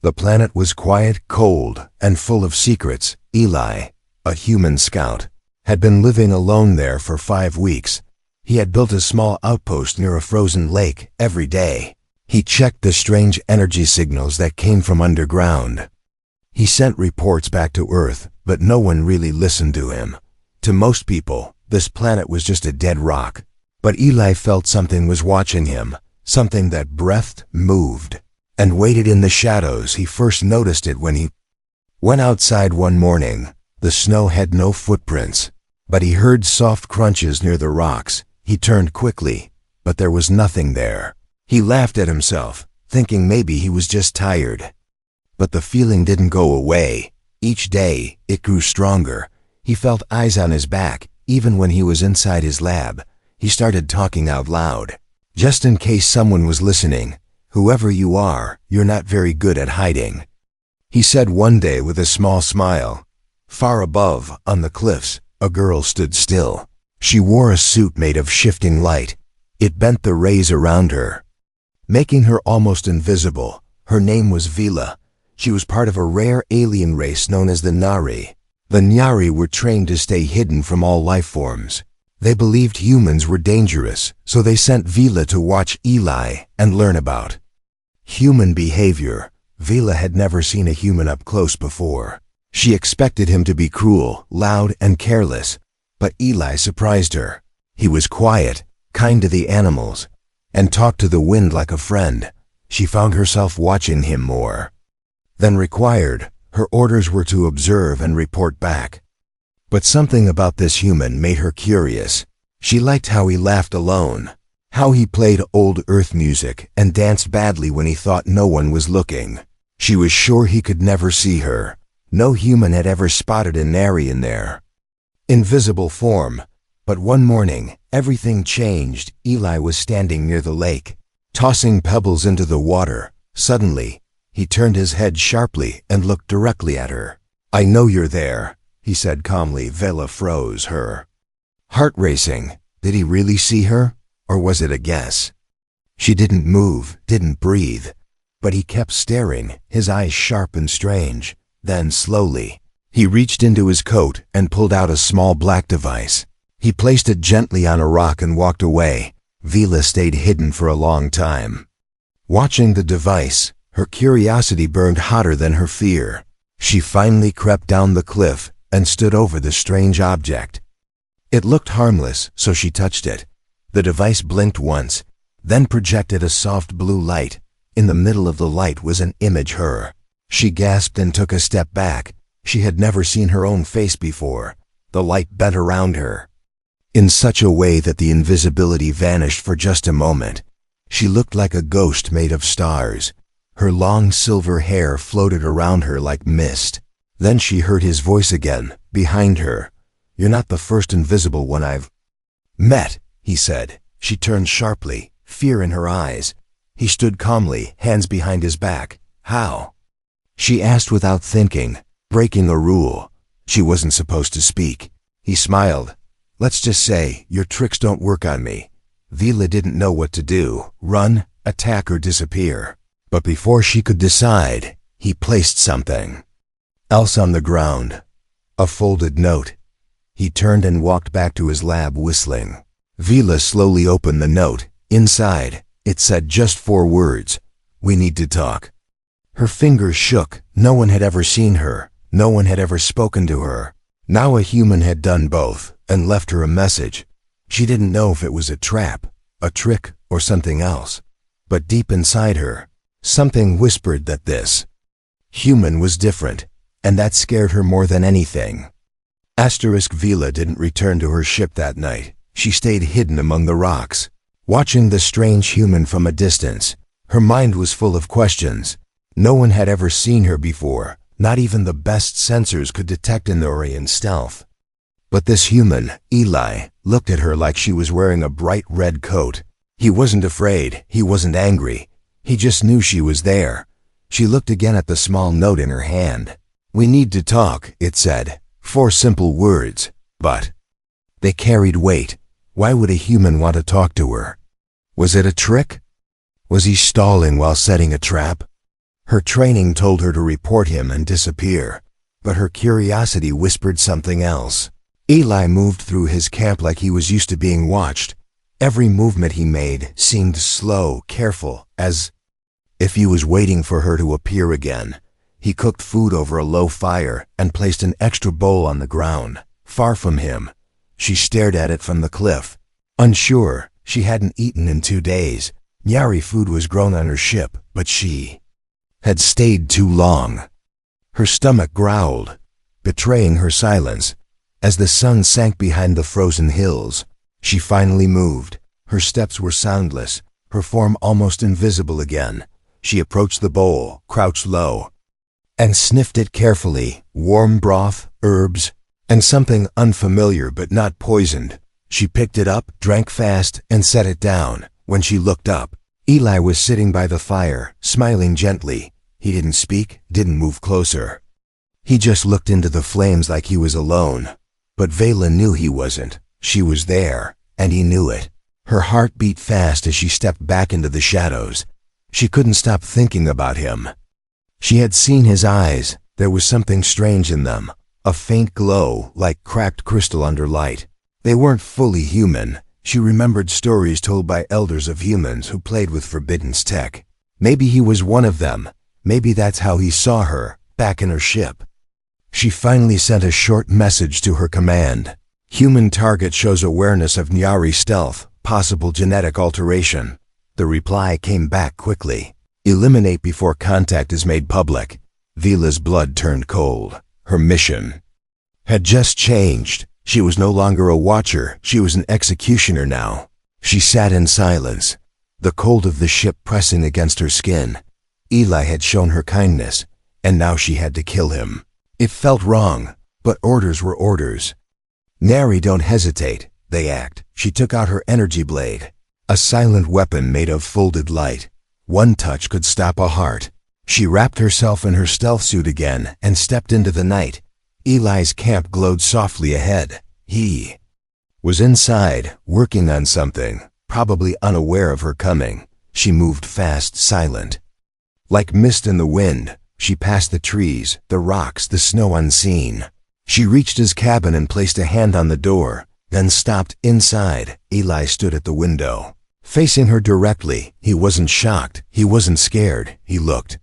The planet was quiet, cold, and full of secrets. Eli, a human scout, had been living alone there for 5 weeks. He had built a small outpost near a frozen lake every day. He checked the strange energy signals that came from underground. He sent reports back to Earth, but no one really listened to him. To most people, this planet was just a dead rock. But Eli felt something was watching him, something that breathed, moved, and waited in the shadows. He first noticed it when he went outside one morning. The snow had no footprints, but he heard soft crunches near the rocks. He turned quickly, but there was nothing there. He laughed at himself, thinking maybe he was just tired. But the feeling didn't go away. Each day, it grew stronger. He felt eyes on his back, even when he was inside his lab. He started talking out loud. Just in case someone was listening, "Whoever you are, you're not very good at hiding," he said one day with a small smile. Far above, on the cliffs, a girl stood still. She wore a suit made of shifting light. It bent the rays around her, making her almost invisible. Her name was Vila. She was part of a rare alien race known as the Nari. The Nyari were trained to stay hidden from all life forms. They believed humans were dangerous, so they sent Vila to watch Eli and learn about human behavior. Vila had never seen a human up close before. She expected him to be cruel, loud, and careless. But Eli surprised her. He was quiet, kind to the animals, and talked to the wind like a friend. She found herself watching him more than required. Her orders were to observe and report back. But something about this human made her curious. She liked how he laughed alone, how he played old Earth music and danced badly when he thought no one was looking. She was sure he could never see her. No human had ever spotted a Nari in their invisible form. But one morning, everything changed. Eli was standing near the lake, tossing pebbles into the water. Suddenly, he turned his head sharply and looked directly at her. "I know you're there," he said calmly. Vela froze, her heart racing. Did he really see her, or was it a guess? She didn't move, didn't breathe, but he kept staring, his eyes sharp and strange. Then, slowly, he reached into his coat and pulled out a small black device. He placed it gently on a rock and walked away. Vila stayed hidden for a long time, watching the device. Her curiosity burned hotter than her fear. She finally crept down the cliff and stood over the strange object. It looked harmless, so she touched it. The device blinked once, then projected a soft blue light. In the middle of the light was an image her. She gasped and took a step back. She had never seen her own face before. The light bent around her in such a way that the invisibility vanished for just a moment. She looked like a ghost made of stars. Her long silver hair floated around her like mist. Then she heard his voice again, behind her. "You're not the first invisible one I've met," he said. She turned sharply, fear in her eyes. He stood calmly, hands behind his back. "How?" she asked without thinking, breaking a rule. She wasn't supposed to speak. He smiled. "Let's just say, your tricks don't work on me." Vila didn't know what to do, run, attack, or disappear. But before she could decide, he placed something else on the ground. A folded note. He turned and walked back to his lab, whistling. Vila slowly opened the note. Inside, it said just 4 words: "We need to talk." Her fingers shook. No one had ever seen her. No one had ever spoken to her. Now a human had done both and left her a message. She didn't know if it was a trap, a trick, or something else. But deep inside her, something whispered that this human was different, and that scared her more than anything. Vila didn't return to her ship that night. She stayed hidden among the rocks, watching the strange human from a distance. Her mind was full of questions. No one had ever seen her before. Not even the best sensors could detect an Nari stealth. But this human, Eli, looked at her like she was wearing a bright red coat. He wasn't afraid. He wasn't angry. He just knew she was there. She looked again at the small note in her hand. "We need to talk," it said. 4 simple words, but they carried weight. Why would a human want to talk to her? Was it a trick? Was he stalling while setting a trap? Her training told her to report him and disappear, but her curiosity whispered something else. Eli moved through his camp like he was used to being watched. Every movement he made seemed slow, careful, as if he was waiting for her to appear again. He cooked food over a low fire and placed an extra bowl on the ground, far from him. She stared at it from the cliff. Unsure, she hadn't eaten in 2 days. Nyari food was grown on her ship, but she had stayed too long. Her stomach growled, betraying her silence. As the sun sank behind the frozen hills, she finally moved. Her steps were soundless, her form almost invisible again. She approached the bowl, crouched low, and sniffed it carefully. Warm broth, herbs, and something unfamiliar but not poisoned. She picked it up, drank fast, and set it down. When she looked up, Eli was sitting by the fire, smiling gently. He didn't speak, didn't move closer. He just looked into the flames like he was alone. But Vela knew he wasn't. She was there, and he knew it. Her heart beat fast as she stepped back into the shadows. She couldn't stop thinking about him. She had seen his eyes. There was something strange in them, a faint glow like cracked crystal under light. They weren't fully human. She remembered stories told by elders of humans who played with Forbidden's tech. Maybe he was one of them. Maybe that's how he saw her, back in her ship. She finally sent a short message to her command. Human target shows awareness of Nyari stealth, possible genetic alteration. The reply came back quickly. Eliminate before contact is made public. Vela's blood turned cold. Her mission had just changed. She was no longer a watcher. She was an executioner now. She sat in silence, the cold of the ship pressing against her skin. Eli had shown her kindness, and now she had to kill him. It felt wrong, but orders were orders. Nary don't hesitate, they act. She took out her energy blade, a silent weapon made of folded light. One touch could stop a heart. She wrapped herself in her stealth suit again and stepped into the night. Eli's camp glowed softly ahead. He was inside, working on something, probably unaware of her coming. She moved fast, silent. Like mist in the wind, she passed the trees, the rocks, the snow unseen. She reached his cabin and placed a hand on the door, then stopped. Inside, Eli stood at the window, facing her directly. He wasn't shocked. He wasn't scared. He looked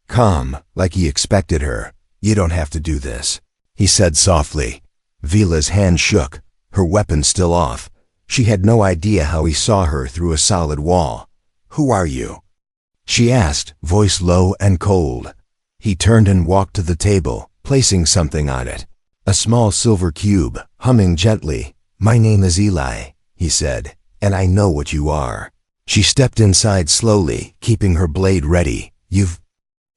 calm, like he expected her. You don't have to do this, he said softly. Vela's hand shook, her weapon still off. She had no idea how he saw her through a solid wall. Who are you? She asked, voice low and cold. He turned and walked to the table, placing something on it. A small silver cube, humming gently. My name is Eli, he said, and I know what you are. She stepped inside slowly, keeping her blade ready. You've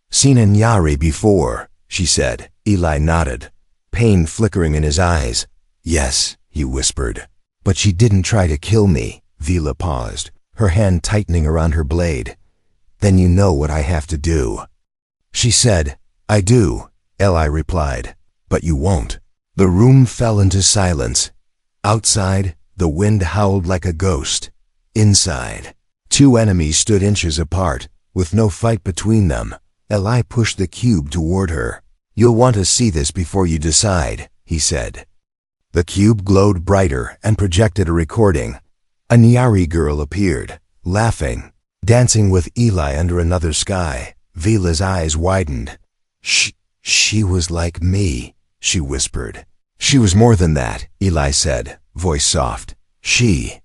seen a Nyari before, she said. Eli nodded, pain flickering in his eyes. Yes, he whispered. But she didn't try to kill me. Vela paused, her hand tightening around her blade. Then you know what I have to do. She said, I do, Eli replied, but you won't. The room fell into silence. Outside, the wind howled like a ghost. Inside, two enemies stood inches apart, with no fight between them. Eli pushed the cube toward her. You'll want to see this before you decide, he said. The cube glowed brighter and projected a recording. A Nyari girl appeared, laughing, dancing with Eli under another sky. Vela's eyes widened. She was like me, she whispered. She was more than that, Eli said, voice soft. She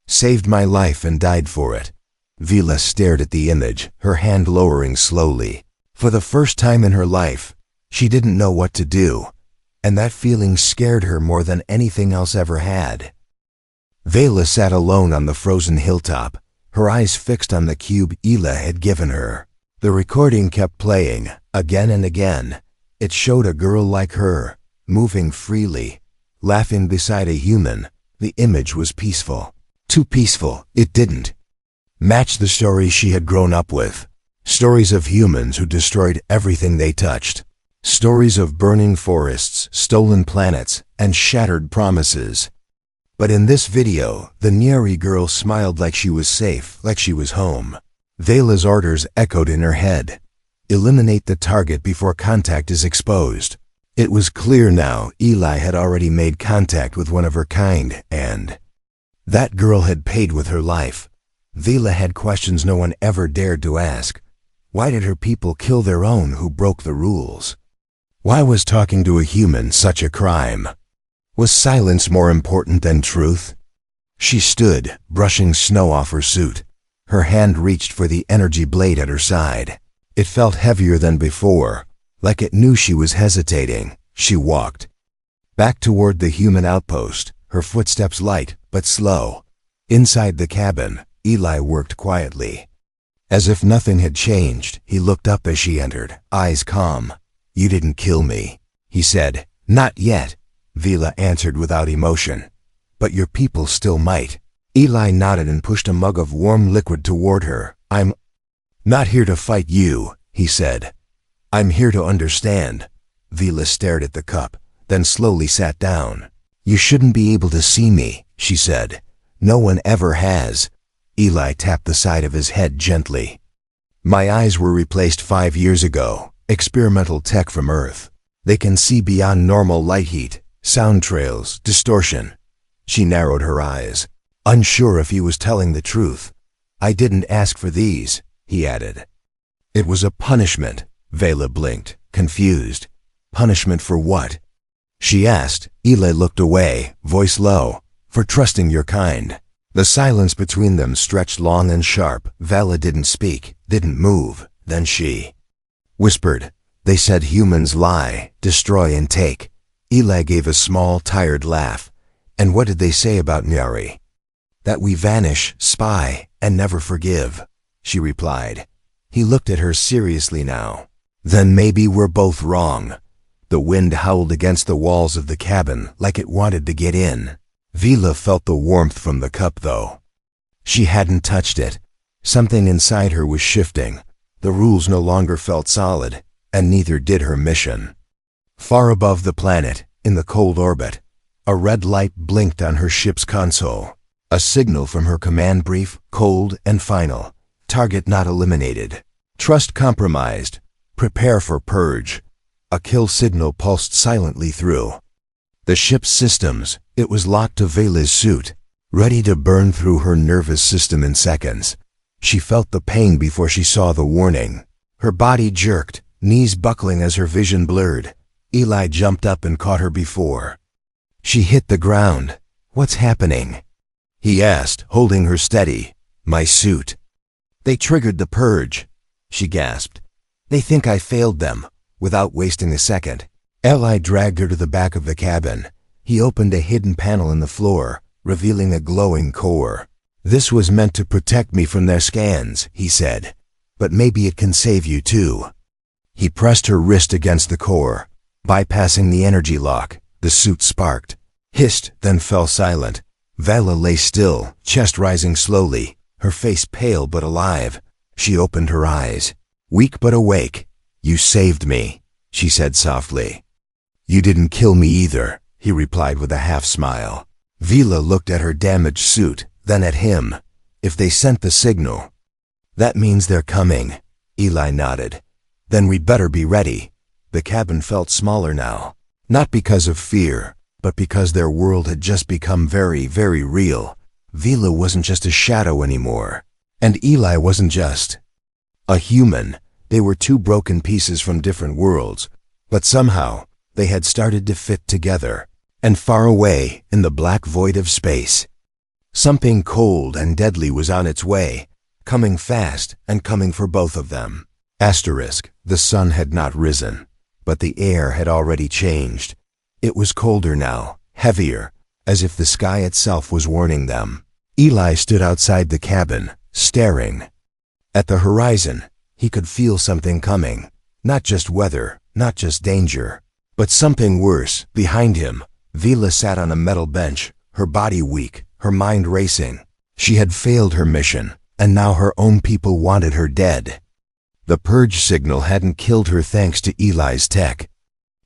saved my life and died for it. Vela stared at the image, her hand lowering slowly. For the first time in her life, she didn't know what to do, and that feeling scared her more than anything else ever had. Vela sat alone on the frozen hilltop, her eyes fixed on the cube Eli had given her. The recording kept playing, again and again. It showed a girl like her, moving freely, laughing beside a human. The image was peaceful. Too peaceful, it didn't match the stories she had grown up with. Stories of humans who destroyed everything they touched. Stories of burning forests, stolen planets, and shattered promises. But in this video, the Nyari girl smiled like she was safe, like she was home. Vela's orders echoed in her head. Eliminate the target before contact is exposed. It was clear now Eli had already made contact with one of her kind, and that girl had paid with her life. Vila had questions no one ever dared to ask. Why did her people kill their own who broke the rules? Why was talking to a human such a crime? Was silence more important than truth? She stood, brushing snow off her suit. Her hand reached for the energy blade at her side. It felt heavier than before, like it knew she was hesitating. She walked back toward the human outpost, her footsteps light but slow. Inside the cabin, Eli worked quietly. As if nothing had changed, he looked up as she entered, eyes calm. "You didn't kill me," he said. "Not yet," Vila answered without emotion. "But your people still might." Eli nodded and pushed a mug of warm liquid toward her. "I'm not here to fight you," he said. "I'm here to understand." Vila stared at the cup, then slowly sat down. "You shouldn't be able to see me," she said. "No one ever has." Eli tapped the side of his head gently. "My eyes were replaced 5 years ago. Experimental tech from Earth. They can see beyond normal light heat, sound trails, distortion." She narrowed her eyes, unsure if he was telling the truth. "I didn't ask for these," he added. "It was a punishment." Vela blinked, confused. "Punishment for what?" she asked. Eli looked away, voice low. "For trusting your kind." The silence between them stretched long and sharp. Vala didn't speak, didn't move. Then she whispered, "They said humans lie, destroy and take." Eli gave a small, tired laugh. "And what did they say about Nyari?" "That we vanish, spy, and never forgive," she replied. He looked at her seriously now. "Then maybe we're both wrong." The wind howled against the walls of the cabin like it wanted to get in. Vila felt the warmth from the cup, though. She hadn't touched it. Something inside her was shifting. The rules no longer felt solid, and neither did her mission. Far above the planet, in the cold orbit, a red light blinked on her ship's console. A signal from her command brief, cold and final. Target not eliminated. Trust compromised. Prepare for purge. A kill signal pulsed silently through the ship's systems. It was locked to Vela's suit, ready to burn through her nervous system in seconds. She felt the pain before she saw the warning. Her body jerked, knees buckling as her vision blurred. Eli jumped up and caught her before she hit the ground. "What's happening?" he asked, holding her steady. "My suit. They triggered the purge," she gasped. "They think I failed them." Without wasting a second, Eli dragged her to the back of the cabin. He opened a hidden panel in the floor, revealing a glowing core. "This was meant to protect me from their scans," he said. "But maybe it can save you too." He pressed her wrist against the core. Bypassing the energy lock, the suit sparked, hissed, then fell silent. Vala lay still, chest rising slowly, her face pale but alive. She opened her eyes, weak but awake. "You saved me," she said softly. "You didn't kill me either," he replied with a half smile. Vila looked at her damaged suit, then at him. "If they sent the signal, that means they're coming." Eli nodded. "Then we'd better be ready." The cabin felt smaller now, not because of fear, but because their world had just become very, very real. Vila wasn't just a shadow anymore, and Eli wasn't just a human. They were two broken pieces from different worlds, but somehow they had started to fit together. And far away, in the black void of space, something cold and deadly was on its way, coming fast and coming for both of them. Asterisk, the sun had not risen, but the air had already changed. It was colder now, heavier, as if the sky itself was warning them. Eli stood outside the cabin, staring. At the horizon, he could feel something coming. Not just weather, not just danger, but something worse. Behind him, Vila sat on a metal bench, her body weak, her mind racing. She had failed her mission, and now her own people wanted her dead. The purge signal hadn't killed her thanks to Eli's tech.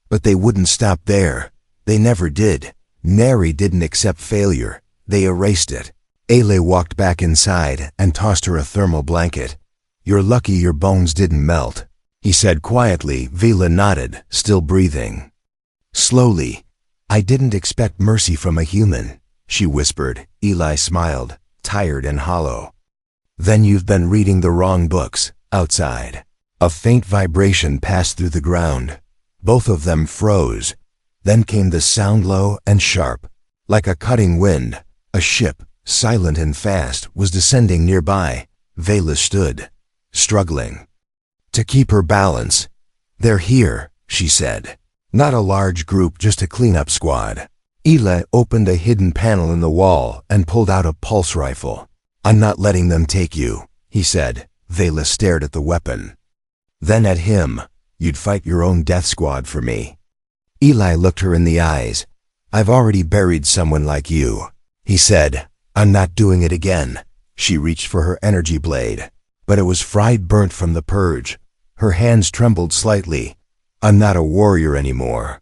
But they wouldn't stop there. They never did. Neri didn't accept failure. They erased it. Ale walked back inside and tossed her a thermal blanket. "You're lucky your bones didn't melt," he said quietly. Vila nodded, still breathing. Slowly, I didn't expect mercy from a human, she whispered. Eli smiled, tired and hollow. Then you've been reading the wrong books. Outside, a faint vibration passed through the ground. Both of them froze. Then came the sound, low and sharp, like a cutting wind. A ship, silent and fast, was descending nearby. Vela stood, struggling to keep her balance. They're here, she said. Not a large group, just a cleanup squad. Eli opened a hidden panel in the wall and pulled out a pulse rifle. I'm not letting them take you, he said. Vela stared at the weapon. Then at him. You'd fight your own death squad for me. Eli looked her in the eyes. I've already buried someone like you, he said. I'm not doing it again. She reached for her energy blade, but it was fried, burnt from the purge. Her hands trembled slightly. I'm not a warrior anymore,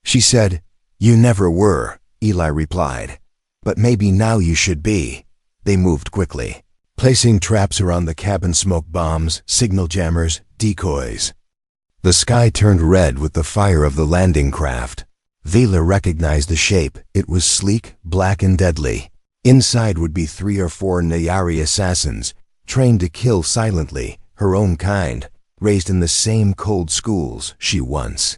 she said. You never were, Eli replied. But maybe now you should be. They moved quickly, placing traps around the cabin, smoke bombs, signal jammers, decoys. The sky turned red with the fire of the landing craft. Vila recognized the shape. It was sleek, black and deadly. Inside would be 3 or 4 Nayari assassins, trained to kill silently, her own kind, raised in the same cold schools she once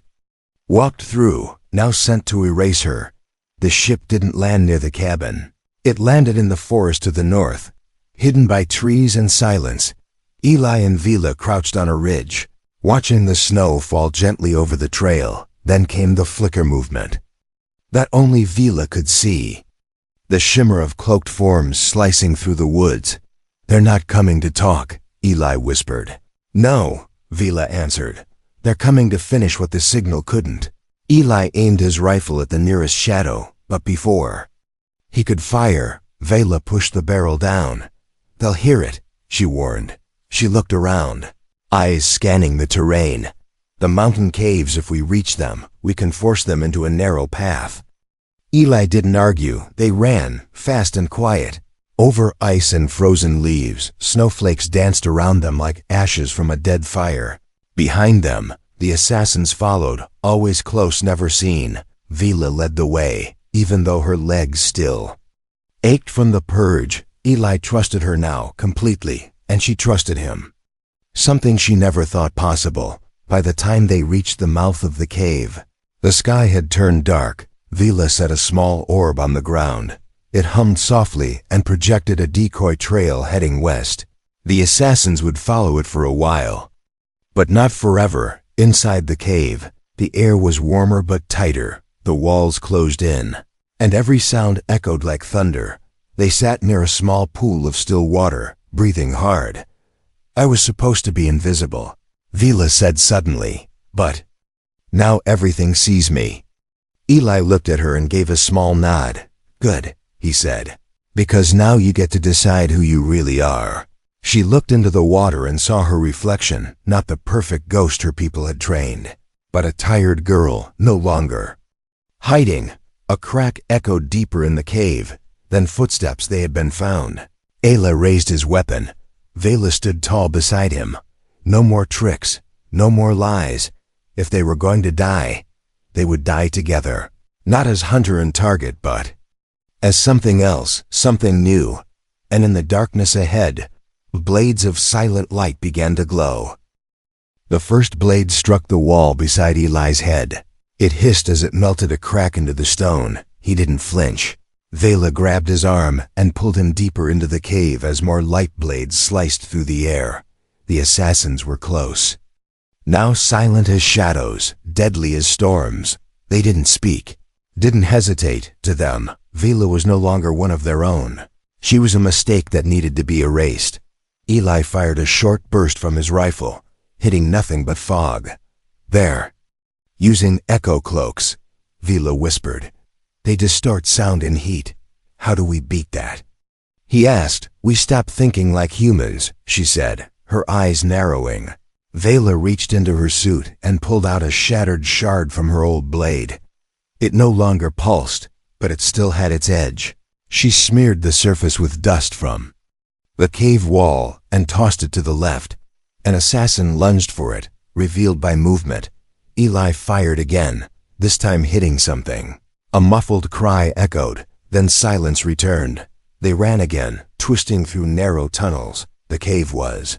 walked through, now sent to erase her. The ship didn't land near the cabin. It landed in the forest to the north, hidden by trees and silence. Eli and Vila crouched on a ridge, watching the snow fall gently over the trail. Then came the flicker movement that only Vila could see. The shimmer of cloaked forms slicing through the woods. They're not coming to talk, Eli whispered. No, Vila answered. They're coming to finish what the signal couldn't. Eli aimed his rifle at the nearest shadow, but before he could fire, Vila pushed the barrel down. They'll hear it, she warned. She looked around, eyes scanning the terrain. The mountain caves, if we reach them, we can force them into a narrow path. Eli didn't argue. They ran, fast and quiet. Over ice and frozen leaves, snowflakes danced around them like ashes from a dead fire. Behind them, the assassins followed, always close, never seen. Vila led the way, even though her legs still ached from the purge. Eli trusted her now, completely, and she trusted him. Something she never thought possible. By the time they reached the mouth of the cave, the sky had turned dark. Vila set a small orb on the ground. It hummed softly and projected a decoy trail heading west. The assassins would follow it for a while, but not forever. Inside the cave, the air was warmer but tighter. The walls closed in, and every sound echoed like thunder. They sat near a small pool of still water, breathing hard. I was supposed to be invisible, Vila said suddenly, but now everything sees me. Eli looked at her and gave a small nod. Good, he said, because now you get to decide who you really are. She looked into the water and saw her reflection, not the perfect ghost her people had trained, but a tired girl, no longer hiding. A crack echoed deeper in the cave, then footsteps. They had been found. Ayla raised his weapon. Vela stood tall beside him. No more tricks, no more lies. If they were going to die, they would die together. Not as hunter and target, but as something else, something new. And in the darkness ahead, blades of silent light began to glow. The first blade struck the wall beside Eli's head. It hissed as it melted a crack into the stone. He didn't flinch. Vela grabbed his arm and pulled him deeper into the cave as more light blades sliced through the air. The assassins were close. Now silent as shadows, deadly as storms. They didn't speak, didn't hesitate. To them, Vela was no longer one of their own. She was a mistake that needed to be erased. Eli fired a short burst from his rifle, hitting nothing but fog. There. Using echo cloaks, Vela whispered. They distort sound in heat. How do we beat that? He asked. We stop thinking like humans, she said, her eyes narrowing. Vela reached into her suit and pulled out a shattered shard from her old blade. It no longer pulsed, but it still had its edge. She smeared the surface with dust from the cave wall and tossed it to the left. An assassin lunged for it, revealed by movement. Eli fired again, this time hitting something. A muffled cry echoed, then silence returned. They ran again, twisting through narrow tunnels. The cave was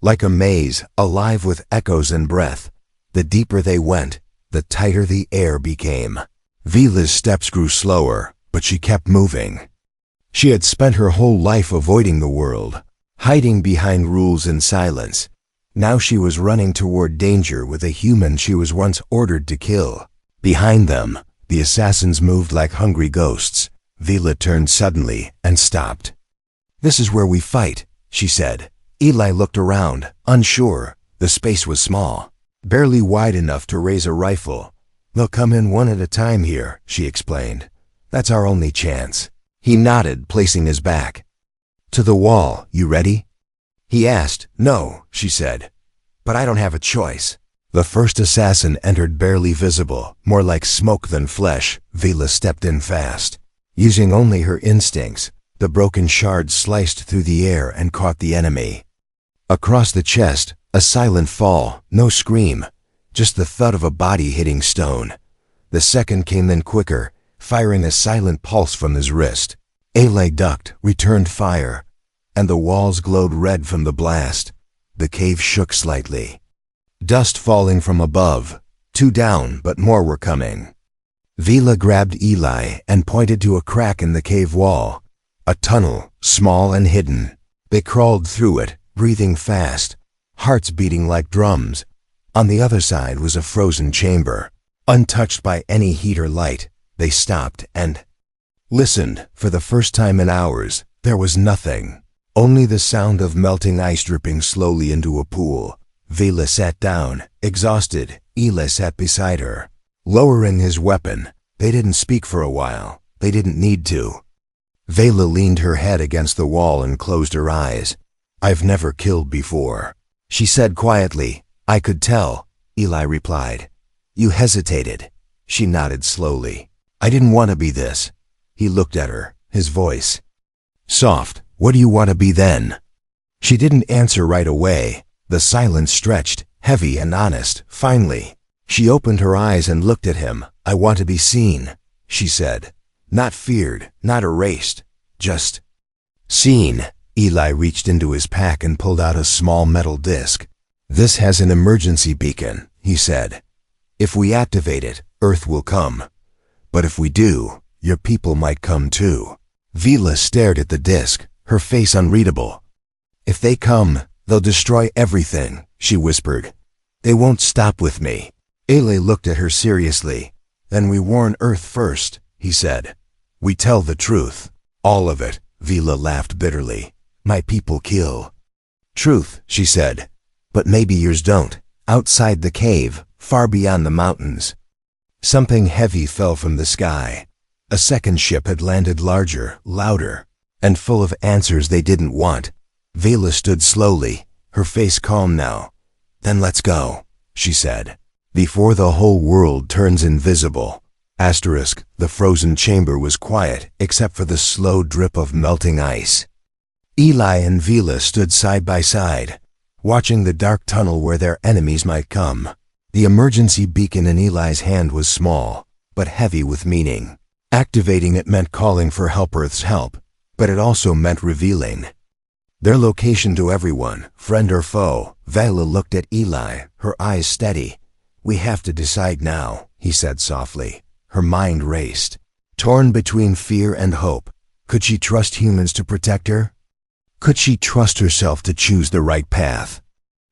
like a maze, alive with echoes and breath. The deeper they went, the tighter the air became. Vila's steps grew slower, but she kept moving. She had spent her whole life avoiding the world, hiding behind rules and silence. Now she was running toward danger with a human she was once ordered to kill. Behind them, the assassins moved like hungry ghosts. Vila turned suddenly and stopped. "This is where we fight," she said. Eli looked around, unsure. The space was small, barely wide enough to raise a rifle. "They'll come in one at a time here," she explained. "That's our only chance." He nodded, placing his back to the wall. "You ready?" he asked. "No," she said, "but I don't have a choice." The first assassin entered, barely visible, more like smoke than flesh. Vila stepped in fast, using only her instincts. The broken shard sliced through the air and caught the enemy across the chest. A silent fall, no scream, just the thud of a body hitting stone. The second came then quicker, firing a silent pulse from his wrist. Eli ducked, returned fire, and the walls glowed red from the blast. The cave shook slightly, dust falling from above. Two down, but more were coming. Vila grabbed Eli and pointed to a crack in the cave wall. A tunnel, small and hidden. They crawled through it, breathing fast, hearts beating like drums. On the other side was a frozen chamber, untouched by any heat or light. They stopped and listened. For the first time in hours, there was nothing. Only the sound of melting ice dripping slowly into a pool. Vila sat down, exhausted. Eli sat beside her, lowering his weapon. They didn't speak for a while. They didn't need to. Vila leaned her head against the wall and closed her eyes. "I've never killed before," she said quietly. "I could tell," Eli replied. "You hesitated." She nodded slowly. "I didn't want to be this." He looked at her, his voice soft. "What do you want to be then?" She didn't answer right away. The silence stretched, heavy and honest. Finally, she opened her eyes and looked at him. "I want to be seen," she said. "Not feared, not erased, just seen." Eli reached into his pack and pulled out a small metal disc. "This has an emergency beacon," he said. "If we activate it, Earth will come. But if we do, your people might come too." Vila stared at the disc, her face unreadable. "If they come, they'll destroy everything," she whispered. "They won't stop with me." Eli looked at her seriously. "Then we warn Earth first," he said. "We tell the truth." "All of it," Vila laughed bitterly. "My people kill." "Truth," she said. "But maybe yours don't." Outside the cave, far beyond the mountains, something heavy fell from the sky. A second ship had landed, larger, louder, and full of answers they didn't want. Vila stood slowly, her face calm now. "Then let's go," she said. "Before the whole world turns invisible." The frozen chamber was quiet, except for the slow drip of melting ice. Eli and Vila stood side by side, watching the dark tunnel where their enemies might come. The emergency beacon in Eli's hand was small, but heavy with meaning. Activating it meant calling for Earth's help, but it also meant revealing their location to everyone, friend or foe. Vila looked at Eli, her eyes steady. "We have to decide now," he said softly. Her mind raced, torn between fear and hope. Could she trust humans to protect her? Could she trust herself to choose the right path?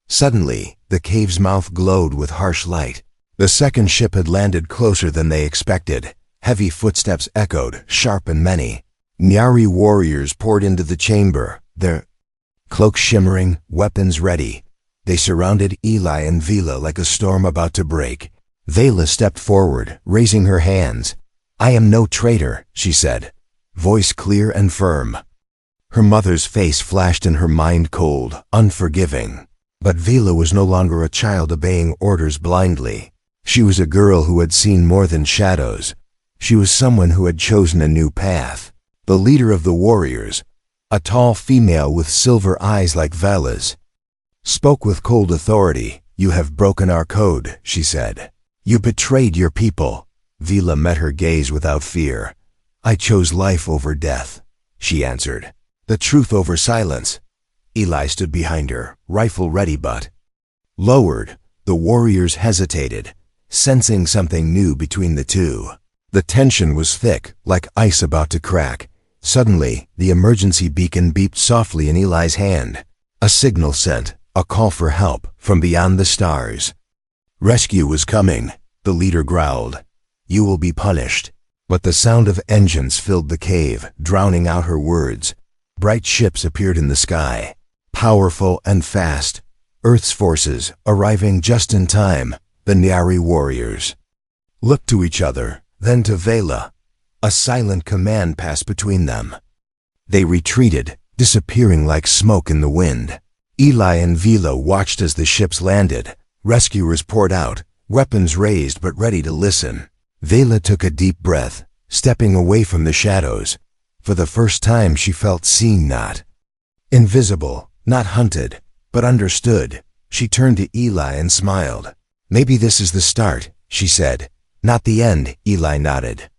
Suddenly, the cave's mouth glowed with harsh light. The second ship had landed closer than they expected. Heavy footsteps echoed, sharp and many. Nyari warriors poured into the chamber, their cloaks shimmering, weapons ready. They surrounded Eli and Vila like a storm about to break. Vila stepped forward, raising her hands. "I am no traitor," she said, voice clear and firm. Her mother's face flashed in her mind, cold, unforgiving. But Vila was no longer a child obeying orders blindly. She was a girl who had seen more than shadows. She was someone who had chosen a new path. The leader of the warriors, a tall female with silver eyes like Vala's, spoke with cold authority. "You have broken our code," she said. "You betrayed your people." Vila met her gaze without fear. "I chose life over death," she answered. "The truth over silence." Eli stood behind her, rifle ready but lowered. The warriors hesitated, sensing something new between the two. The tension was thick, like ice about to crack. Suddenly, the emergency beacon beeped softly in Eli's hand. A signal sent, a call for help from beyond the stars. "Rescue was coming," the leader growled. "You will be punished." But the sound of engines filled the cave, drowning out her words. Bright ships appeared in the sky, powerful and fast. Earth's forces, arriving just in time, the Nyari warriors. Looked to each other, then to Vela. A silent command passed between them. They retreated, disappearing like smoke in the wind. Eli and Vila watched as the ships landed. Rescuers poured out, weapons raised but ready to listen. Vela took a deep breath, stepping away from the shadows. For the first time she felt seen, not invisible, not hunted, but understood. She turned to Eli and smiled. "Maybe this is the start," she said. "Not the end," Eli nodded,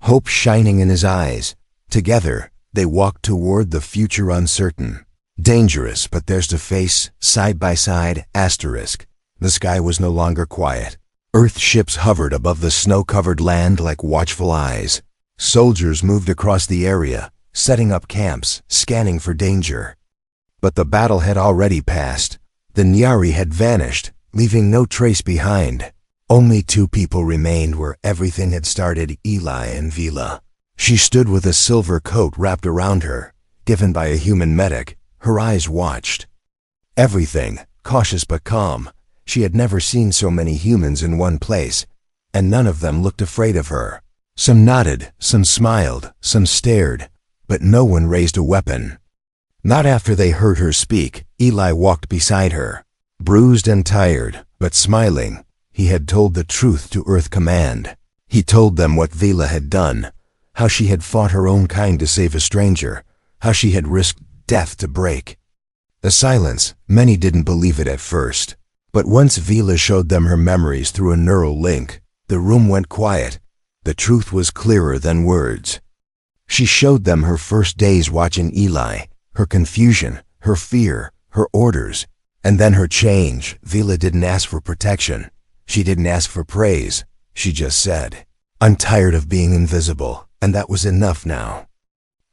hope shining in his eyes. Together, they walked toward the future uncertain. Dangerous, but theirs to face, side by side, asterisk. The sky was no longer quiet. Earth ships hovered above the snow-covered land like watchful eyes. Soldiers moved across the area, setting up camps, scanning for danger. But the battle had already passed. The Nyari had vanished, leaving no trace behind. Only two people remained where everything had started, Eli and Vila. She stood with a silver coat wrapped around her, given by a human medic. Her eyes watched everything, cautious but calm. She had never seen so many humans in one place, and none of them looked afraid of her. Some nodded, some smiled, some stared, but no one raised a weapon. Not after they heard her speak. Eli walked beside her, bruised and tired, but smiling. He had told the truth to Earth Command. He told them what Vila had done, how she had fought her own kind to save a stranger, how she had risked death to break. The silence, many didn't believe it at first. But once Vila showed them her memories through a neural link, the room went quiet. The truth was clearer than words. She showed them her first days watching Eli, her confusion, her fear, her orders, and then her change. Vila didn't ask for protection. She didn't ask for praise. She just said, "I'm tired of being invisible," and that was enough now.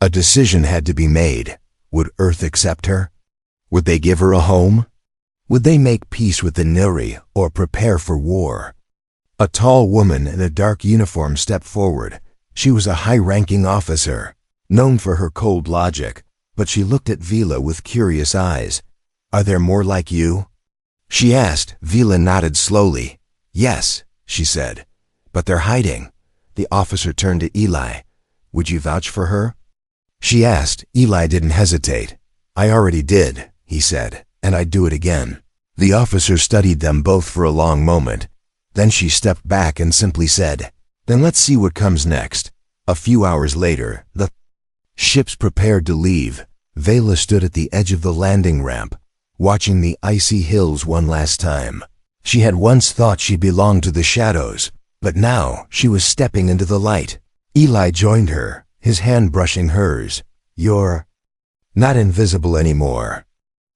A decision had to be made. Would Earth accept her? Would they give her a home? Would they make peace with the Nyari or prepare for war? A tall woman in a dark uniform stepped forward. She was a high-ranking officer, known for her cold logic, but she looked at Vila with curious eyes. "Are there more like you?" she asked. Vila nodded slowly. "Yes," she said, "but they're hiding." The officer turned to Eli. "Would you vouch for her?" she asked. Eli didn't hesitate. "I already did," he said, "and I'd do it again." The officer studied them both for a long moment. Then she stepped back and simply said, "Then let's see what comes next." A few hours later, the ships prepared to leave. Vela stood at the edge of the landing ramp, watching the icy hills one last time. She had once thought she belonged to the shadows, but now she was stepping into the light. Eli joined her, his hand brushing hers. "You're not invisible anymore,"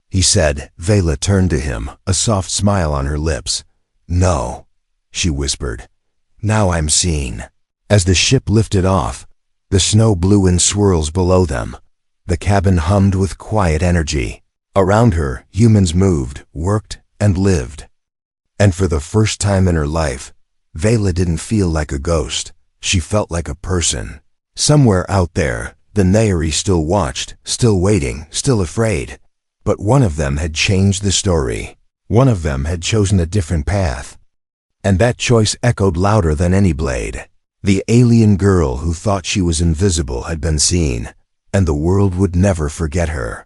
he said. Vela turned to him, a soft smile on her lips. "No," she whispered. "Now I'm seen." As the ship lifted off, the snow blew in swirls below them. The cabin hummed with quiet energy. Around her, humans moved, worked, and lived. And for the first time in her life, Vela didn't feel like a ghost. She felt like a person. Somewhere out there, the Nyari still watched, still waiting, still afraid. But one of them had changed the story. One of them had chosen a different path. And that choice echoed louder than any blade. The alien girl who thought she was invisible had been seen, and the world would never forget her.